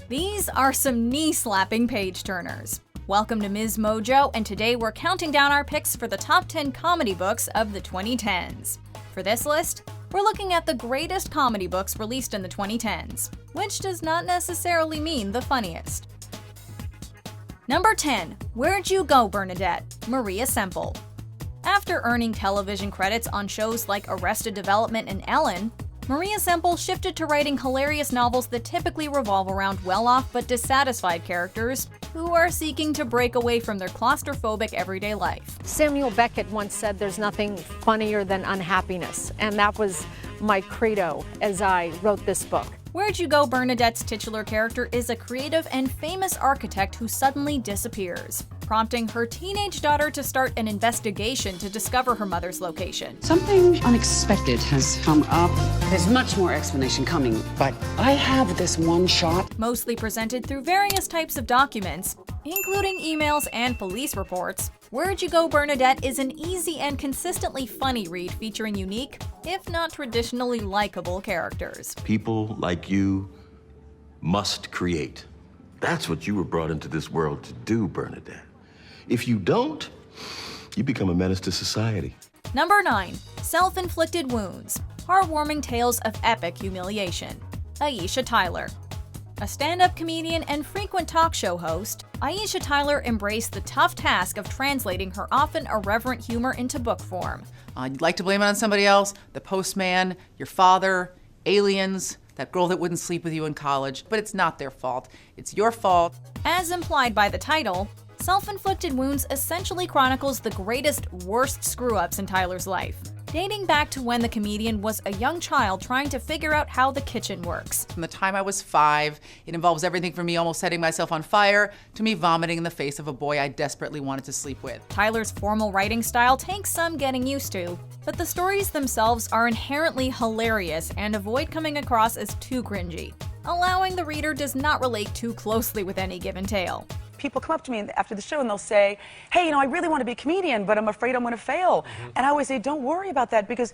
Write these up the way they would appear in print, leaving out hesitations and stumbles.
These are some knee-slapping page-turners. Welcome to MsMojo, and today we're counting down our picks for the top 10 comedy books of the 2010s. For this list, we're looking at the greatest comedy books released in the 2010s, which does not necessarily mean the funniest. Number 10. Where'd You Go, Bernadette? Maria Semple. After earning television credits on shows like Arrested Development and Ellen, Maria Semple shifted to writing hilarious novels that typically revolve around well-off but dissatisfied characters who are seeking to break away from their claustrophobic everyday life. Samuel Beckett once said there's nothing funnier than unhappiness, and that was my credo as I wrote this book. Where'd You Go, Bernadette's titular character is a creative and famous architect who suddenly disappears, prompting her teenage daughter to start an investigation to discover her mother's location. Something unexpected has come up. There's much more explanation coming, but I have this one shot. Mostly presented through various types of documents, including emails and police reports, Where'd You Go, Bernadette is an easy and consistently funny read featuring unique, if not traditionally likable characters. People like you must create. That's what you were brought into this world to do, Bernadette. If you don't, you become a menace to society. Number 9. Self-Inflicted Wounds. Heartwarming tales of epic humiliation. Issa Tyler. A stand-up comedian and frequent talk show host, Issa Tyler embraced the tough task of translating her often irreverent humor into book form. You'd like to blame it on somebody else, the postman, your father, aliens, that girl that wouldn't sleep with you in college, but it's not their fault. It's your fault. As implied by the title, Self-Inflicted Wounds essentially chronicles the greatest, worst screw-ups in Tyler's life, dating back to when the comedian was a young child trying to figure out how the kitchen works. From the time I was 5, it involves everything from me almost setting myself on fire to me vomiting in the face of a boy I desperately wanted to sleep with. Tyler's formal writing style takes some getting used to, but the stories themselves are inherently hilarious and avoid coming across as too cringy, allowing the reader does not relate too closely with any given tale. People come up to me after the show and they'll say, hey, I really want to be a comedian, but I'm afraid I'm going to fail. And I always say, don't worry about that because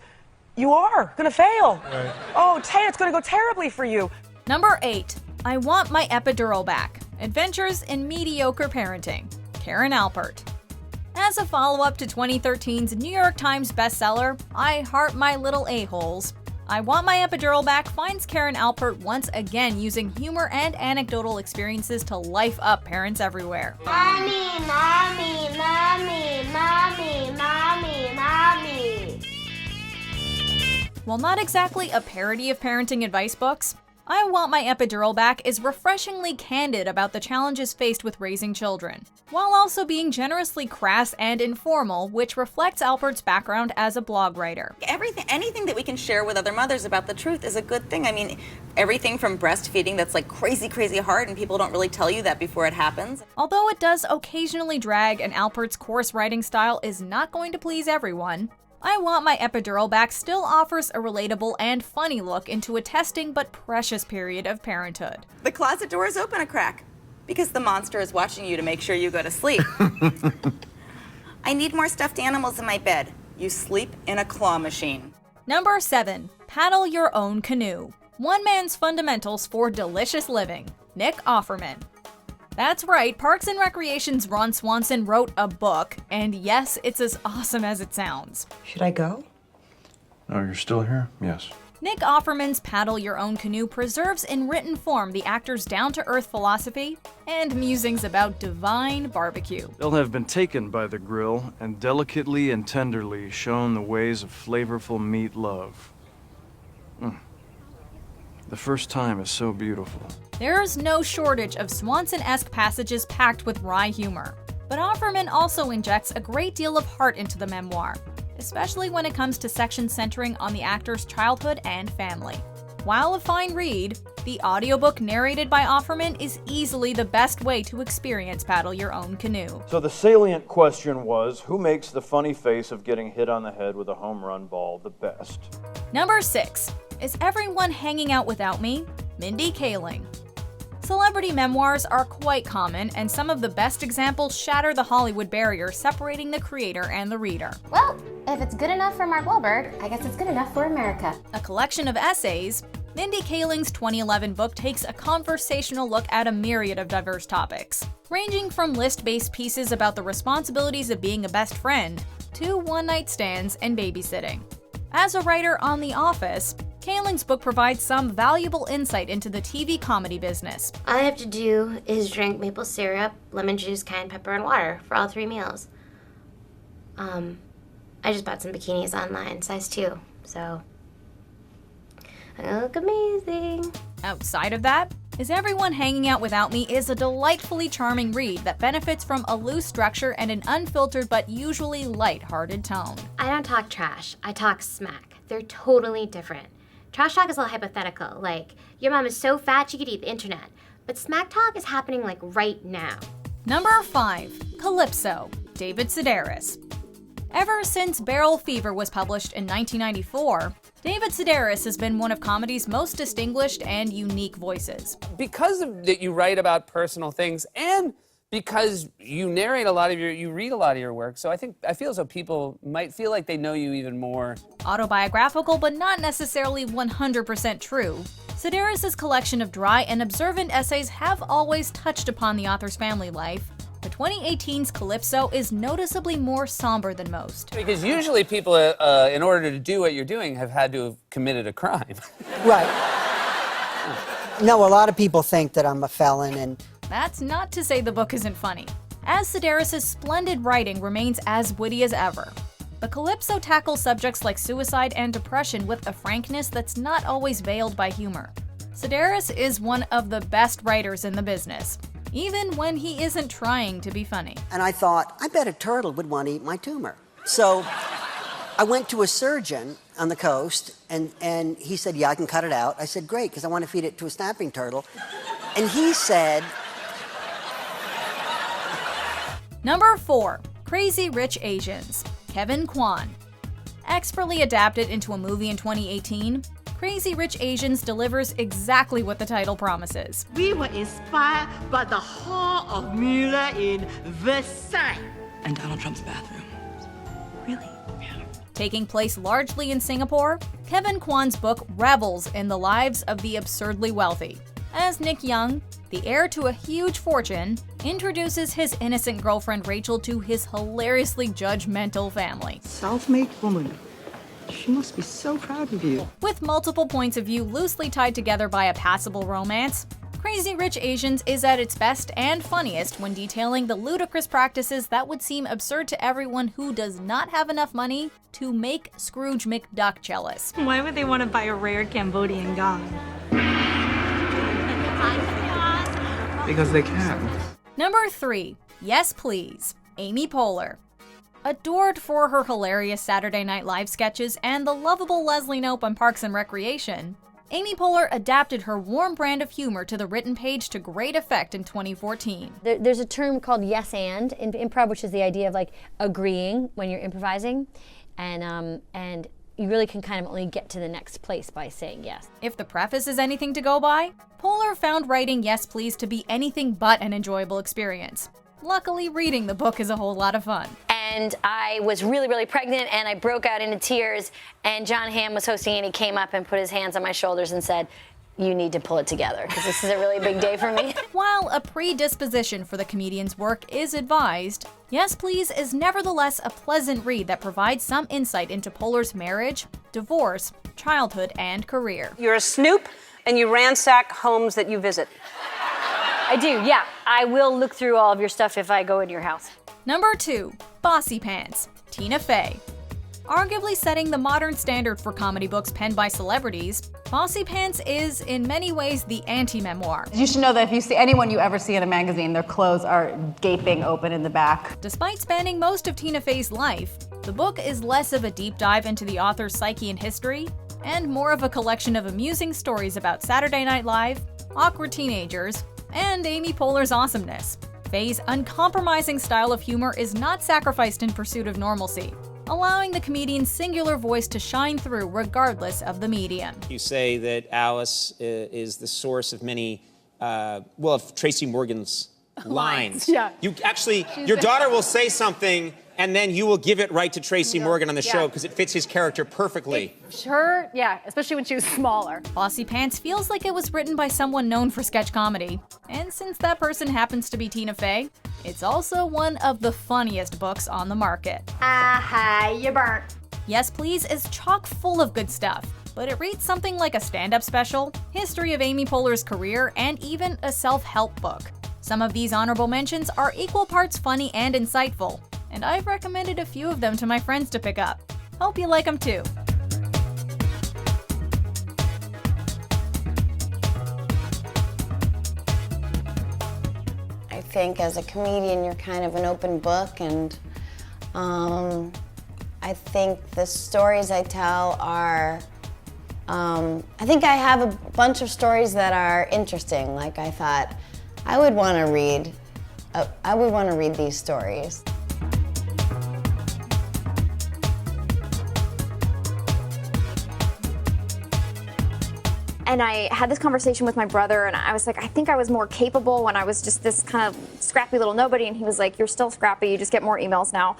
you are going to fail. Right. Oh, it's going to go terribly for you. Number 8. I Want My Epidural Back. Adventures in Mediocre Parenting. Karen Alpert. As a follow-up to 2013's New York Times bestseller, I Heart My Little A-Holes, I Want My Epidural Back finds Karen Alpert once again using humor and anecdotal experiences to life up parents everywhere. Mommy, mommy, mommy, mommy, mommy, mommy. While not exactly a parody of parenting advice books, I Want My Epidural Back is refreshingly candid about the challenges faced with raising children, while also being generously crass and informal, which reflects Alpert's background as a blog writer. Anything that we can share with other mothers about the truth is a good thing. I mean, everything from breastfeeding that's like crazy, crazy hard, and people don't really tell you that before it happens. Although it does occasionally drag, and Alpert's coarse writing style is not going to please everyone, I Want My Epidural Back still offers a relatable and funny look into a testing but precious period of parenthood. The closet door is open a crack because the monster is watching you to make sure you go to sleep. I need more stuffed animals in my bed. You sleep in a claw machine. Number 7. Paddle Your Own Canoe. One Man's Fundamentals for Delicious Living. Nick Offerman. That's right, Parks and Recreation's Ron Swanson wrote a book, and yes, it's as awesome as it sounds. Should I go? Oh, you're still here? Yes. Nick Offerman's Paddle Your Own Canoe preserves in written form the actor's down-to-earth philosophy and musings about divine barbecue. They'll have been taken by the grill and delicately and tenderly shown the ways of flavorful meat love. The first time is so beautiful. There's no shortage of Swanson-esque passages packed with wry humor, but Offerman also injects a great deal of heart into the memoir, especially when it comes to sections centering on the actor's childhood and family. While a fine read, the audiobook narrated by Offerman is easily the best way to experience Paddle Your Own Canoe. So the salient question was, who makes the funny face of getting hit on the head with a home run ball the best? Number 6. Is Everyone Hanging Out Without Me? Mindy Kaling. Celebrity memoirs are quite common, and some of the best examples shatter the Hollywood barrier separating the creator and the reader. Well, if it's good enough for Mark Wahlberg, I guess it's good enough for America. A collection of essays, Mindy Kaling's 2011 book takes a conversational look at a myriad of diverse topics, ranging from list-based pieces about the responsibilities of being a best friend to one-night stands and babysitting. As a writer on The Office, Kaling's book provides some valuable insight into the TV comedy business. All I have to do is drink maple syrup, lemon juice, cayenne pepper, and water for all 3 meals. I just bought some bikinis online, size 2, so I look amazing. Outside of that, Is Everyone Hanging Out Without Me is a delightfully charming read that benefits from a loose structure and an unfiltered but usually light-hearted tone. I don't talk trash, I talk smack. They're totally different. Trash talk is all hypothetical, like, your mom is so fat she could eat the internet. But smack talk is happening like right now. Number 5. Calypso, David Sedaris. Ever since Barrel Fever was published in 1994, David Sedaris has been one of comedy's most distinguished and unique voices. Because that you write about personal things and because you narrate a lot of you read a lot of your work, so I feel as though people might feel like they know you even more. Autobiographical, but not necessarily 100% true, Sedaris' collection of dry and observant essays have always touched upon the author's family life. But 2018's Calypso is noticeably more somber than most. Because usually people, in order to do what you're doing, have had to have committed a crime. Right. No, a lot of people think that I'm a felon, and that's not to say the book isn't funny, as Sedaris' splendid writing remains as witty as ever. But Calypso tackles subjects like suicide and depression with a frankness that's not always veiled by humor. Sedaris is one of the best writers in the business, even when he isn't trying to be funny. And I thought, I bet a turtle would want to eat my tumor. So I went to a surgeon on the coast, and he said, yeah, I can cut it out. I said, great, because I want to feed it to a snapping turtle. And he said... Number 4. Crazy Rich Asians, Kevin Kwan. Expertly adapted into a movie in 2018, Crazy Rich Asians delivers exactly what the title promises. We were inspired by the Hall of Mueller in Versailles. And Donald Trump's bathroom. Really? Yeah. Taking place largely in Singapore, Kevin Kwan's book revels in the lives of the absurdly wealthy, as Nick Young, the heir to a huge fortune, introduces his innocent girlfriend Rachel to his hilariously judgmental family. Self-made woman. She must be so proud of you. With multiple points of view loosely tied together by a passable romance, Crazy Rich Asians is at its best and funniest when detailing the ludicrous practices that would seem absurd to everyone who does not have enough money to make Scrooge McDuck jealous. Why would they want to buy a rare Cambodian gong? Because they can. Number 3. Yes Please, Amy Poehler. Adored for her hilarious Saturday Night Live sketches and the lovable Leslie Knope on Parks and Recreation, Amy Poehler adapted her warm brand of humor to the written page to great effect in 2014. There's a term called yes and in improv, which is the idea of like agreeing when you're improvising, and you really can kind of only get to the next place by saying yes. If the preface is anything to go by, Poehler found writing Yes Please to be anything but an enjoyable experience. Luckily, reading the book is a whole lot of fun. And I was really, really pregnant, and I broke out into tears, and John Hamm was hosting, and he came up and put his hands on my shoulders and said, you need to pull it together, because this is a really big day for me. While a predisposition for the comedian's work is advised, Yes Please is nevertheless a pleasant read that provides some insight into Poehler's marriage, divorce, childhood, and career. You're a snoop, and you ransack homes that you visit. I do, yeah. I will look through all of your stuff if I go into your house. Number 2. Bossy Pants, Tina Fey. Arguably setting the modern standard for comedy books penned by celebrities, Bossy Pants is, in many ways, the anti-memoir. You should know that if you see anyone you ever see in a magazine, their clothes are gaping open in the back. Despite spanning most of Tina Fey's life, the book is less of a deep dive into the author's psyche and history, and more of a collection of amusing stories about Saturday Night Live, awkward teenagers, and Amy Poehler's awesomeness. Fey's uncompromising style of humor is not sacrificed in pursuit of normalcy, allowing the comedian's singular voice to shine through regardless of the medium. You say that Alice is the source of many, of Tracy Morgan's lines. Yeah. You actually, your daughter will say something and then you will give it right to Tracy Morgan on the show because it fits his character perfectly. Sure, yeah, especially when she was smaller. Bossy Pants feels like it was written by someone known for sketch comedy. And since that person happens to be Tina Fey, it's also one of the funniest books on the market. Aha, you burnt. Yes Please is chock full of good stuff, but it reads something like a stand-up special, history of Amy Poehler's career, and even a self-help book. Some of these honorable mentions are equal parts funny and insightful, and I've recommended a few of them to my friends to pick up. Hope you like them too. I think as a comedian, you're kind of an open book, and I think the stories I tell are, I think I have a bunch of stories that are interesting. Like I thought, I would want to read these stories. And I had this conversation with my brother, and I was like, I think I was more capable when I was just this kind of scrappy little nobody, and he was like, you're still scrappy, you just get more emails now.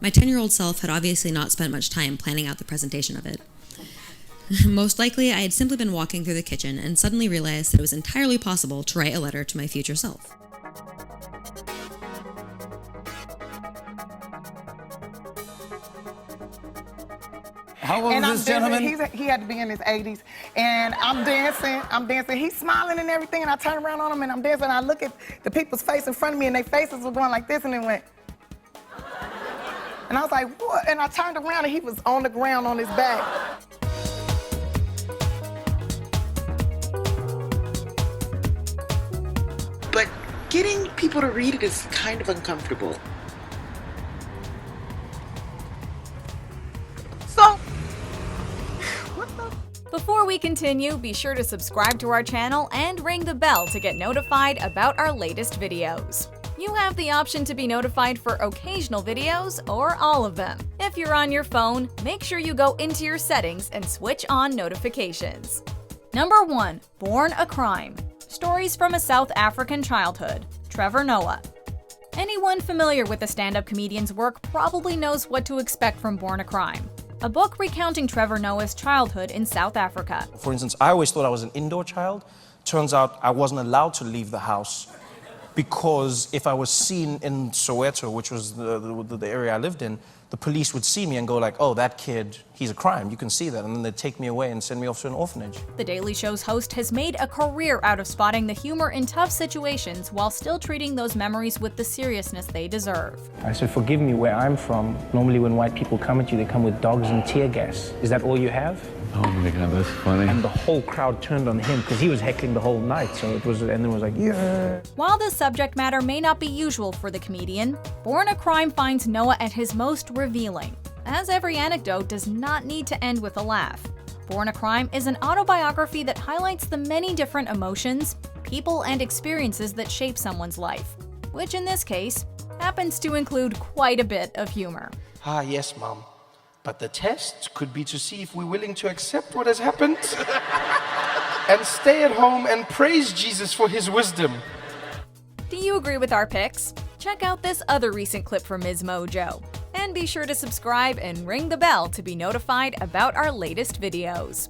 My 10-year-old self had obviously not spent much time planning out the presentation of it. Most likely, I had simply been walking through the kitchen and suddenly realized that it was entirely possible to write a letter to my future self. How old is this gentleman? He had to be in his 80s. And I'm dancing. He's smiling and everything, and I turn around on him and I'm dancing, and I look at the people's face in front of me, and their faces were going like this, and it went. And I was like, what? And I turned around, and he was on the ground on his back. But getting people to read it is kind of uncomfortable. So, Before we continue, be sure to subscribe to our channel and ring the bell to get notified about our latest videos. You have the option to be notified for occasional videos or all of them. If you're on your phone, make sure you go into your settings and switch on notifications. Number 1. Born a Crime. Stories from a South African Childhood. Trevor Noah. Anyone familiar with the stand-up comedian's work probably knows what to expect from Born a Crime, a book recounting Trevor Noah's childhood in South Africa. For instance, I always thought I was an indoor child. Turns out I wasn't allowed to leave the house because if I was seen in Soweto, which was the area I lived in, the police would see me and go like, oh, that kid, he's a crime, you can see that, and then they'd take me away and send me off to an orphanage. The Daily Show's host has made a career out of spotting the humor in tough situations while still treating those memories with the seriousness they deserve. I said, forgive me, where I'm from, normally when white people come at you, they come with dogs and tear gas. Is that all you have? Oh my God, that's funny. And the whole crowd turned on him because he was heckling the whole night. So it was, and then it was like, yeah. While the subject matter may not be usual for the comedian, Born a Crime finds Noah at his most revealing, as every anecdote does not need to end with a laugh. Born a Crime is an autobiography that highlights the many different emotions, people, and experiences that shape someone's life, which in this case happens to include quite a bit of humor. Ah, yes, Mom. But the test could be to see if we're willing to accept what has happened and stay at home and praise Jesus for his wisdom. Do you agree with our picks? Check out this other recent clip from MsMojo. And be sure to subscribe and ring the bell to be notified about our latest videos.